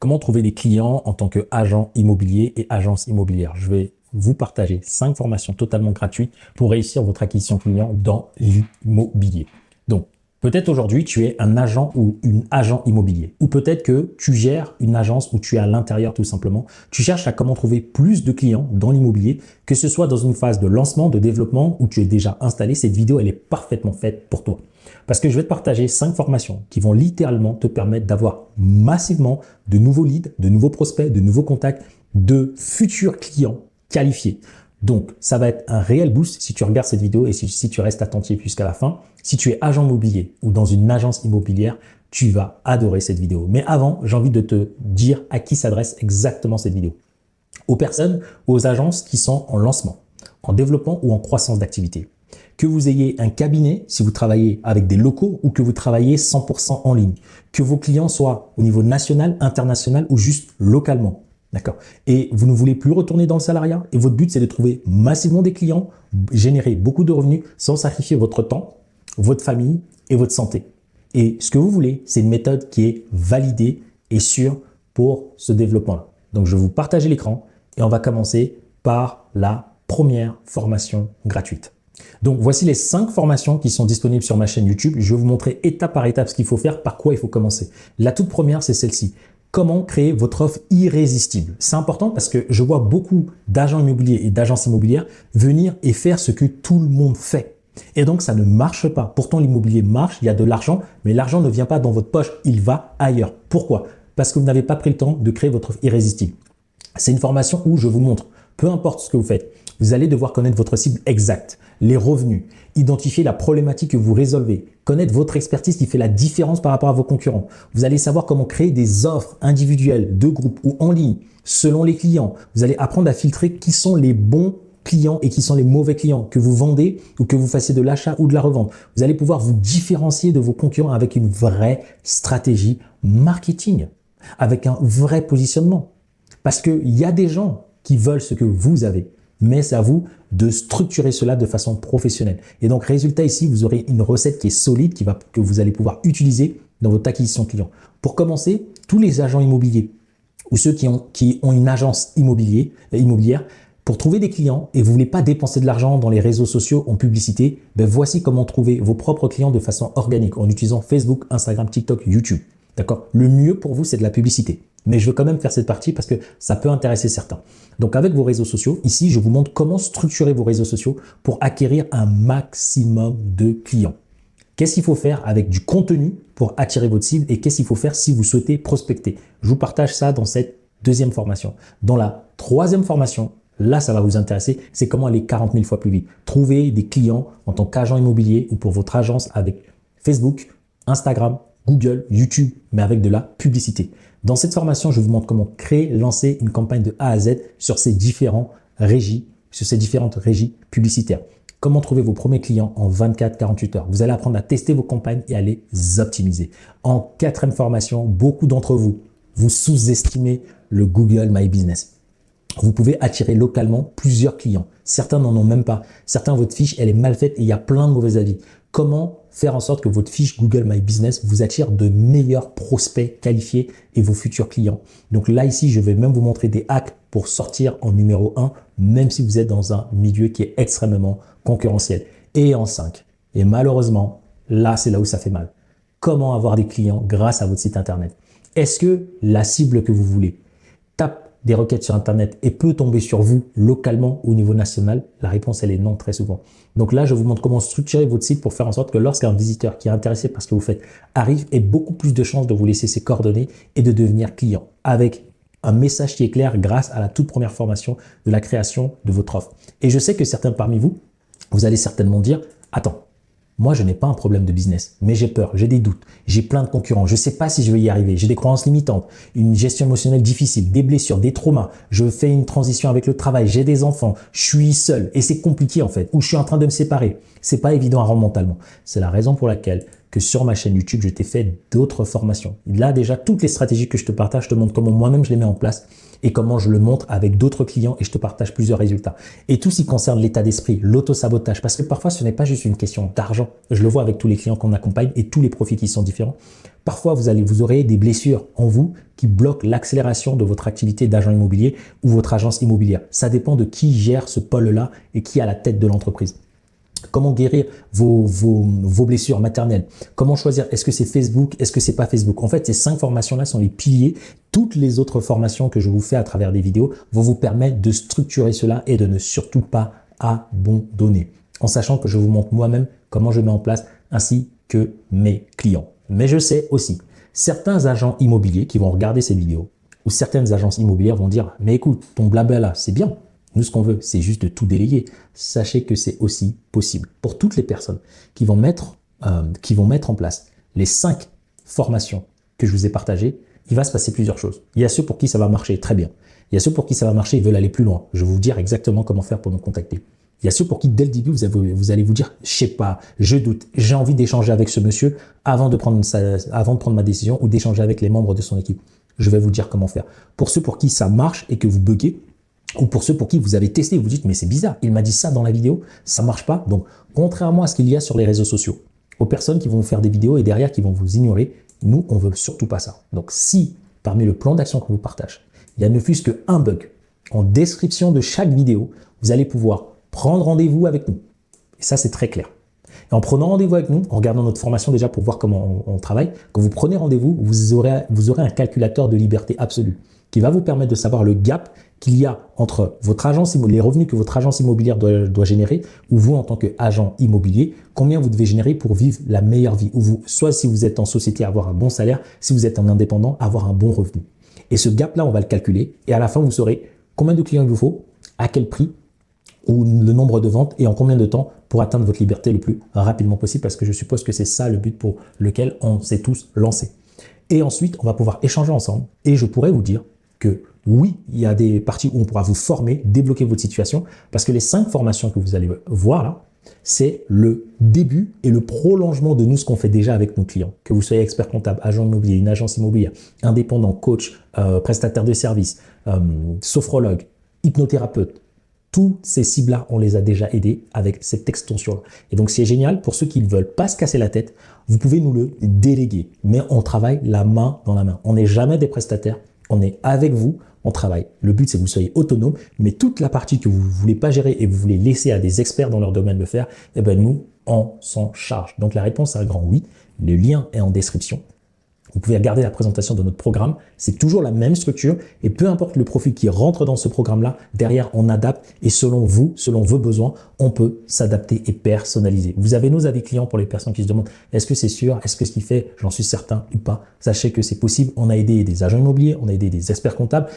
Comment trouver des clients en tant qu'agent immobilier et agence immobilière? Je vais vous partager 5 formations totalement gratuites pour réussir votre acquisition client dans l'immobilier. Donc, peut-être aujourd'hui, tu es un agent ou une agent immobilier. Ou peut-être que tu gères une agence où tu es à l'intérieur tout simplement. Tu cherches à comment trouver plus de clients dans l'immobilier, que ce soit dans une phase de lancement, de développement, où tu es déjà installé. Cette vidéo, elle est parfaitement faite pour toi. Parce que je vais te partager 5 formations qui vont littéralement te permettre d'avoir massivement de nouveaux leads, de nouveaux prospects, de nouveaux contacts, de futurs clients qualifiés. Donc, ça va être un réel boost si tu regardes cette vidéo et si tu restes attentif jusqu'à la fin. Si tu es agent immobilier ou dans une agence immobilière, tu vas adorer cette vidéo. Mais avant, j'ai envie de te dire à qui s'adresse exactement cette vidéo. Aux personnes ou aux agences qui sont en lancement, en développement ou en croissance d'activité. Que vous ayez un cabinet, si vous travaillez avec des locaux ou que vous travaillez 100% en ligne. Que vos clients soient au niveau national, international ou juste localement. D'accord. Et vous ne voulez plus retourner dans le salariat et votre but, c'est de trouver massivement des clients, générer beaucoup de revenus sans sacrifier votre temps, votre famille et votre santé. Et ce que vous voulez, c'est une méthode qui est validée et sûre pour ce développement-là. Donc, je vais vous partager l'écran et on va commencer par la première formation gratuite. Donc, voici les 5 formations qui sont disponibles sur ma chaîne YouTube. Je vais vous montrer étape par étape ce qu'il faut faire, par quoi il faut commencer. La toute première, c'est celle-ci. Comment créer votre offre irrésistible? C'est important parce que je vois beaucoup d'agents immobiliers et d'agences immobilières venir et faire ce que tout le monde fait. Et donc, ça ne marche pas. Pourtant, l'immobilier marche, il y a de l'argent, mais l'argent ne vient pas dans votre poche, il va ailleurs. Pourquoi? Parce que vous n'avez pas pris le temps de créer votre offre irrésistible. C'est une formation où je vous montre, peu importe ce que vous faites, vous allez devoir connaître votre cible exacte, les revenus, identifier la problématique que vous résolvez, connaître votre expertise qui fait la différence par rapport à vos concurrents. Vous allez savoir comment créer des offres individuelles, de groupe ou en ligne, selon les clients. Vous allez apprendre à filtrer qui sont les bons clients et qui sont les mauvais clients, que vous vendez ou que vous fassiez de l'achat ou de la revente. Vous allez pouvoir vous différencier de vos concurrents avec une vraie stratégie marketing, avec un vrai positionnement. Parce qu'il y a des gens qui veulent ce que vous avez, mais c'est à vous de structurer cela de façon professionnelle. Et donc, résultat ici, vous aurez une recette qui est solide, que vous allez pouvoir utiliser dans votre acquisition client. Pour commencer, tous les agents immobiliers ou ceux qui ont une agence immobilière, pour trouver des clients et vous voulez pas dépenser de l'argent dans les réseaux sociaux en publicité, voici comment trouver vos propres clients de façon organique en utilisant Facebook, Instagram, TikTok, YouTube. D'accord? Le mieux pour vous, c'est de la publicité. Mais je veux quand même faire cette partie parce que ça peut intéresser certains. Donc, avec vos réseaux sociaux, ici, je vous montre comment structurer vos réseaux sociaux pour acquérir un maximum de clients. Qu'est-ce qu'il faut faire avec du contenu pour attirer votre cible et qu'est-ce qu'il faut faire si vous souhaitez prospecter? Je vous partage ça dans cette deuxième formation. Dans la troisième formation, là, ça va vous intéresser, c'est comment aller 40 000 fois plus vite. Trouver des clients en tant qu'agent immobilier ou pour votre agence avec Facebook, Instagram, Google, YouTube, mais avec de la publicité. Dans cette formation, je vous montre comment créer, lancer une campagne de A à Z sur ces différentes régies publicitaires. Comment trouver vos premiers clients en 24-48 heures. Vous allez apprendre à tester vos campagnes et à les optimiser. En quatrième formation, beaucoup d'entre vous, vous sous-estimez le Google My Business. Vous pouvez attirer localement plusieurs clients. Certains n'en ont même pas. Certains, votre fiche, elle est mal faite et il y a plein de mauvais avis. Comment faire en sorte que votre fiche Google My Business vous attire de meilleurs prospects qualifiés et vos futurs clients. Donc là, ici, je vais même vous montrer des hacks pour sortir en numéro 1, même si vous êtes dans un milieu qui est extrêmement concurrentiel. Et en 5. Et malheureusement, là, c'est là où ça fait mal. Comment avoir des clients grâce à votre site Internet? Est-ce que la cible que vous voulez tape des requêtes sur Internet et peut tomber sur vous localement au niveau national? La réponse, elle est non très souvent. Donc là, je vous montre comment structurer votre site pour faire en sorte que lorsqu'un visiteur qui est intéressé par ce que vous faites arrive, ait beaucoup plus de chances de vous laisser ses coordonnées et de devenir client avec un message qui est clair grâce à la toute première formation de la création de votre offre. Et je sais que certains parmi vous, vous allez certainement dire, attends, moi, je n'ai pas un problème de business, mais j'ai peur, j'ai des doutes, j'ai plein de concurrents, je ne sais pas si je vais y arriver, j'ai des croyances limitantes, une gestion émotionnelle difficile, des blessures, des traumas, je fais une transition avec le travail, j'ai des enfants, je suis seul et c'est compliqué en fait, ou je suis en train de me séparer. C'est pas évident à rendre mentalement. C'est la raison pour laquelle que sur ma chaîne YouTube, je t'ai fait d'autres formations. Là, déjà, toutes les stratégies que je te partage, je te montre comment moi-même je les mets en place et comment je le montre avec d'autres clients et je te partage plusieurs résultats. Et tout ce qui concerne l'état d'esprit, l'auto-sabotage, parce que parfois, ce n'est pas juste une question d'argent. Je le vois avec tous les clients qu'on accompagne et tous les profils qui sont différents. Parfois, vous aurez des blessures en vous qui bloquent l'accélération de votre activité d'agent immobilier ou votre agence immobilière. Ça dépend de qui gère ce pôle-là et qui est à la tête de l'entreprise. Comment guérir vos blessures maternelles? Comment choisir? Est-ce que c'est Facebook? Est-ce que c'est pas Facebook? En fait, ces 5 formations-là sont les piliers. Toutes les autres formations que je vous fais à travers des vidéos vont vous permettre de structurer cela et de ne surtout pas abandonner. En sachant que je vous montre moi-même comment je mets en place ainsi que mes clients. Mais je sais aussi, certains agents immobiliers qui vont regarder ces vidéos ou certaines agences immobilières vont dire « Mais écoute, ton blabla là, c'est bien. Nous, ce qu'on veut, c'est juste de tout déléguer. » Sachez que c'est aussi possible. Pour toutes les personnes qui vont mettre en place les 5 formations que je vous ai partagées, il va se passer plusieurs choses. Il y a ceux pour qui ça va marcher très bien. Il y a ceux pour qui ça va marcher, ils veulent aller plus loin. Je vais vous dire exactement comment faire pour nous contacter. Il y a ceux pour qui, dès le début, vous allez vous dire « Je sais pas, je doute, j'ai envie d'échanger avec ce monsieur avant de prendre ma décision ou d'échanger avec les membres de son équipe. » Je vais vous dire comment faire. Pour ceux pour qui ça marche et que vous buguez, ou pour ceux pour qui vous avez testé, vous dites « Mais c'est bizarre, il m'a dit ça dans la vidéo, ça marche pas. » Donc, contrairement à ce qu'il y a sur les réseaux sociaux, aux personnes qui vont vous faire des vidéos et derrière qui vont vous ignorer, nous, on veut surtout pas ça. Donc, si parmi le plan d'action qu'on vous partage, il y a ne fût-ce qu'un bug, en description de chaque vidéo, vous allez pouvoir prendre rendez-vous avec nous. Et ça, c'est très clair. Et en prenant rendez-vous avec nous, en regardant notre formation déjà pour voir comment on travaille, quand vous prenez rendez-vous, vous aurez un calculateur de liberté absolue qui va vous permettre de savoir le gap qu'il y a entre votre agence immobilière, les revenus que votre agence immobilière doit générer, ou vous, en tant qu'agent immobilier, combien vous devez générer pour vivre la meilleure vie. Ou vous, soit si vous êtes en société, avoir un bon salaire, si vous êtes en indépendant, avoir un bon revenu. Et ce gap-là, on va le calculer. Et à la fin, vous saurez combien de clients il vous faut, à quel prix, ou le nombre de ventes et en combien de temps pour atteindre votre liberté le plus rapidement possible, parce que je suppose que c'est ça le but pour lequel on s'est tous lancés. Et ensuite, on va pouvoir échanger ensemble et je pourrais vous dire que oui, il y a des parties où on pourra vous former, débloquer votre situation, parce que les 5 formations que vous allez voir là, c'est le début et le prolongement de nous, ce qu'on fait déjà avec nos clients. Que vous soyez expert comptable, agent immobilier, une agence immobilière, indépendant, coach, prestataire de services, sophrologue, hypnothérapeute, tous ces cibles-là, on les a déjà aidés avec cette extension-là. Et donc, c'est génial. Pour ceux qui ne veulent pas se casser la tête, vous pouvez nous le déléguer. Mais on travaille la main dans la main. On n'est jamais des prestataires. On est avec vous. On travaille. Le but, c'est que vous soyez autonome. Mais toute la partie que vous ne voulez pas gérer et vous voulez laisser à des experts dans leur domaine le faire, eh ben nous, on s'en charge. Donc, la réponse est un grand oui. Le lien est en description. Vous pouvez regarder la présentation de notre programme. C'est toujours la même structure et peu importe le profil qui rentre dans ce programme-là, derrière, on adapte et selon vous, selon vos besoins, on peut s'adapter et personnaliser. Vous avez nos avis clients pour les personnes qui se demandent est-ce que c'est sûr, est-ce que ce qu'il fait, j'en suis certain ou pas. Sachez que c'est possible. On a aidé des agents immobiliers, on a aidé des experts comptables.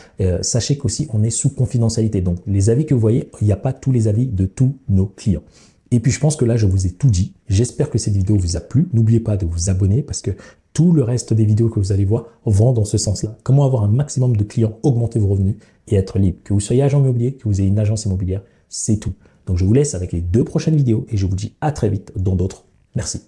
Sachez qu'aussi, on est sous confidentialité. Donc, les avis que vous voyez, il n'y a pas tous les avis de tous nos clients. Et puis, je pense que là, je vous ai tout dit. J'espère que cette vidéo vous a plu. N'oubliez pas de vous abonner parce que tout le reste des vidéos que vous allez voir vont dans ce sens-là. Comment avoir un maximum de clients, augmenter vos revenus et être libre. Que vous soyez agent immobilier, que vous ayez une agence immobilière, c'est tout. Donc, je vous laisse avec les 2 prochaines vidéos et je vous dis à très vite dans d'autres. Merci.